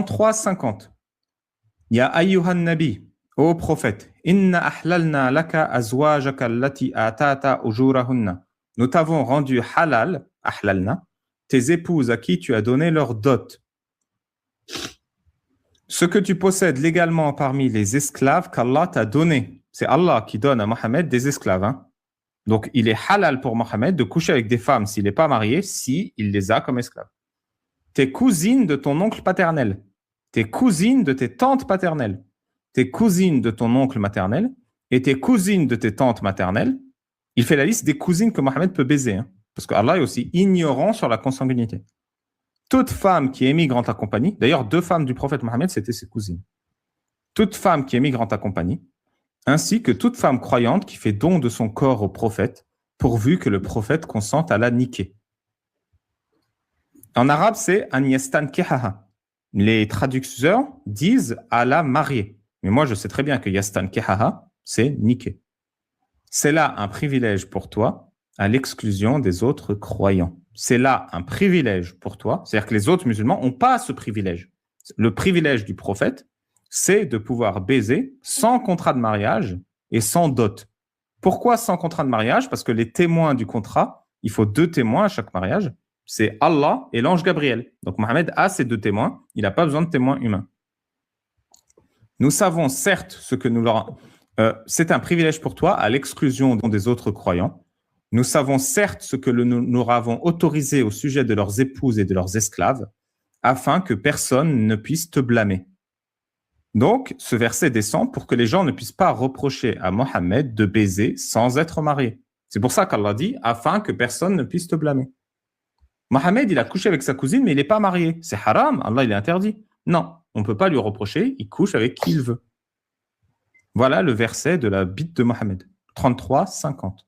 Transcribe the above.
33-50. Ya ayyuhan nabi, ô prophète, inna ahlalna laka azwajaka allati atata ujurahunna. Nous t'avons rendu halal, ahlalna, tes épouses à qui tu as donné leur dot. Ce que tu possèdes légalement parmi les esclaves qu'Allah t'a donné. C'est Allah qui donne à Mohammed des esclaves. Hein. Donc, il est halal pour Mohammed de coucher avec des femmes s'il n'est pas marié, s'il les a comme esclaves. Tes cousines de ton oncle paternel, tes cousines de tes tantes paternelles, tes cousines de ton oncle maternel et tes cousines de tes tantes maternelles. Il fait la liste des cousines que Mohammed peut baiser. Hein, parce qu'Allah est aussi ignorant sur la consanguinité. Toute femme qui émigre en ta compagnie, d'ailleurs 2 femmes du prophète Mohammed, c'était ses cousines. Toute femme qui émigre en ta compagnie, ainsi que toute femme croyante qui fait don de son corps au prophète, pourvu que le prophète consente à la niquer. En arabe, c'est « an yastankihaha ». Les traducteurs disent « à la marier ». Mais moi, je sais très bien que « yastankihaha », c'est « niquer ». C'est là un privilège pour toi, à l'exclusion des autres croyants. C'est là un privilège pour toi, c'est-à-dire que les autres musulmans n'ont pas ce privilège. Le privilège du prophète, c'est de pouvoir baiser sans contrat de mariage et sans dot. Pourquoi sans contrat de mariage? Parce que les témoins du contrat, il faut 2 témoins à chaque mariage, c'est Allah et l'ange Gabriel. Donc Mohammed a ces 2 témoins, il n'a pas besoin de témoins humains. Nous savons certes ce que nous leur... c'est un privilège pour toi à l'exclusion des autres croyants. Nous savons certes ce que nous leur avons autorisé au sujet de leurs épouses et de leurs esclaves, afin que personne ne puisse te blâmer. Donc, ce verset descend pour que les gens ne puissent pas reprocher à Mohammed de baiser sans être marié. C'est pour ça qu'Allah dit, afin que personne ne puisse te blâmer. Mohammed, il a couché avec sa cousine, mais il n'est pas marié. C'est haram, Allah, il est interdit. Non, on ne peut pas lui reprocher, il couche avec qui il veut. Voilà le verset de la Bible de Mohammed, 33-50.